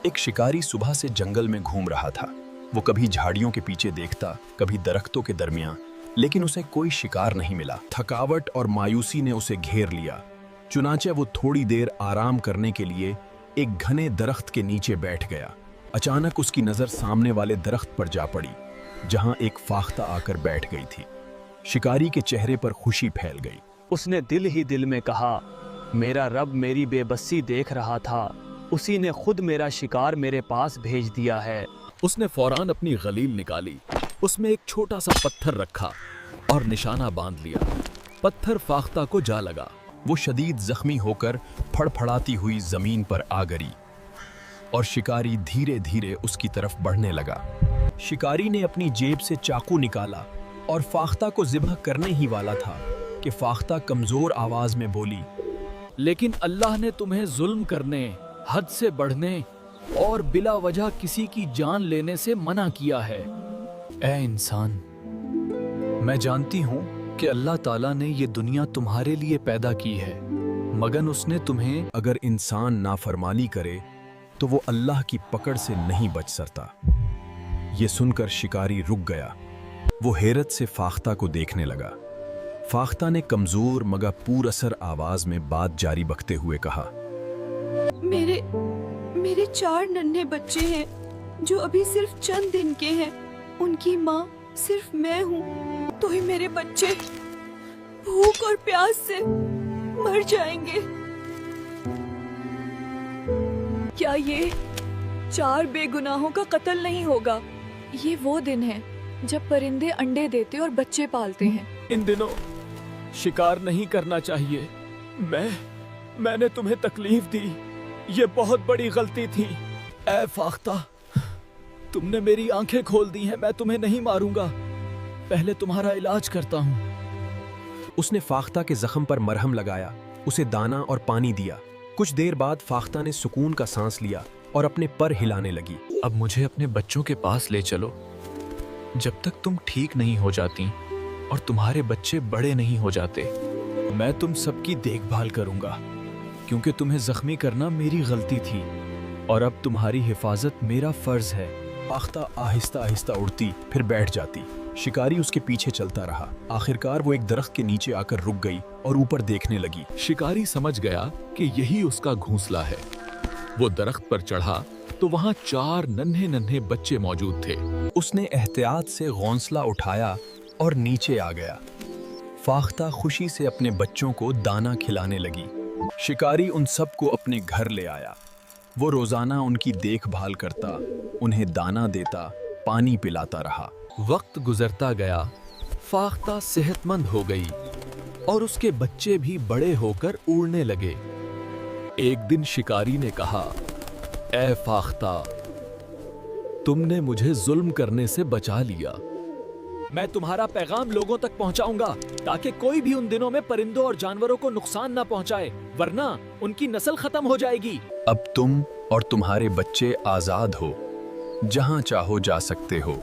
एक शिकारी सुबह से जंगल में घूम रहा था। वो कभी झाड़ियों के पीछे देखता, कभी दरख्तों के दरमियान, लेकिन उसे कोई शिकार नहीं मिला। थकावट और मायूसी ने उसे घेर लिया। चुनांचे वो थोड़ी देर आराम करने के लिए एक घने दरख्त के नीचे बैठ गया। अचानक उसकी नजर सामने वाले दरख्त पर जा पड़ी, जहां एक फाख्ता आकर बैठ गई थी। शिकारी के चेहरे पर खुशी फैल गई। उसने दिल ही दिल में कहा, मेरा रब मेरी बेबसी देख रहा था, उसी ने खुद मेरा शिकार मेरे पास भेज दिया है। उसने फौरान अपनी गलील निकाली, उसमें एक छोटा सा पत्थर रखा और निशाना बांध लिया। पत्थर फाख्ता को जा लगा। वो शदीद जख्मी होकर फड़फड़ाती हुई जमीन पर आ गिरी और शिकारी धीरे धीरे उसकी तरफ बढ़ने लगा। शिकारी ने अपनी जेब से चाकू निकाला और फाख्ता को ज़िब्ह करने ही वाला था कि फाख्ता कमजोर आवाज में बोली, लेकिन अल्लाह ने तुम्हें जुल्म करने, हद से बढ़ने और बिला वजह किसी की जान लेने से मना किया है। ए इंसान, मैं जानती हूँ कि अल्लाह ताला ने ये दुनिया तुम्हारे लिए पैदा की है, मगर उसने तुम्हें अगर इंसान नाफरमानी करे तो वो अल्लाह की पकड़ से नहीं बच सकता। ये सुनकर शिकारी रुक गया। वो हैरत से फाख्ता को देखने लगा। फाख्ता ने कमजोर मगर पुरअसर आवाज में बात जारी रखते हुए कहा, मेरे 4 नन्हे बच्चे हैं जो अभी सिर्फ चंद दिन के हैं। उनकी माँ सिर्फ मैं हूँ, तो ही मेरे बच्चे भूख और प्यास से मर जाएंगे। क्या ये 4 बेगुनाहों का कत्ल नहीं होगा? ये वो दिन है जब परिंदे अंडे देते और बच्चे पालते हैं। इन दिनों शिकार नहीं करना चाहिए। मैंने तुम्हें तकलीफ दी, ये बहुत बड़ी गलती थी। ए फाख्ता, तुमने मेरी आंखें खोल दी हैं। मैं तुम्हें नहीं मारूंगा, पहले तुम्हारा इलाज करता हूँ। उसने फाख्ता के जख्म पर मरहम लगाया, उसे दाना और पानी दिया। कुछ देर बाद फाख्ता ने सुकून का सांस लिया और अपने पर हिलाने लगी। अब मुझे अपने बच्चों के पास ले चलो, जब तक तुम ठीक नहीं हो जाती और तुम्हारे बच्चे बड़े नहीं हो जाते। मैं तुम सबकी देखभाल करूंगा, क्योंकि तुम्हें जख्मी करना मेरी गलती थी और अब तुम्हारी हिफाजत मेरा फर्ज है। फाख्ता आहिस्ता आहिस्ता उड़ती, फिर बैठ जाती। शिकारी उसके पीछे चलता रहा। आखिरकार वो एक दरख्त के नीचे आकर रुक गई और ऊपर देखने लगी। शिकारी समझ गया कि यही उसका घोंसला है। वो दरख्त पर चढ़ा तो वहां 4 नन्हे नन्हे बच्चे मौजूद थे। उसने एहतियात से घोंसला उठाया और नीचे आ गया। फाख्ता खुशी से अपने बच्चों को दाना खिलाने लगी। शिकारी उन सबको अपने घर ले आया। वो रोजाना उनकी देखभाल करता, उन्हें दाना देता, पानी पिलाता रहा। वक्त गुजरता गया, फाख्ता सेहतमंद हो गई और उसके बच्चे भी बड़े होकर उड़ने लगे। एक दिन शिकारी ने कहा, ए फाख्ता, तुमने मुझे जुल्म करने से बचा लिया। मैं तुम्हारा पैगाम लोगों तक पहुंचाऊंगा ताकि कोई भी उन दिनों में परिंदों और जानवरों को नुकसान ना पहुंचाए, वरना उनकी नस्ल खत्म हो जाएगी। अब तुम और तुम्हारे बच्चे आजाद हो, जहां चाहो जा सकते हो।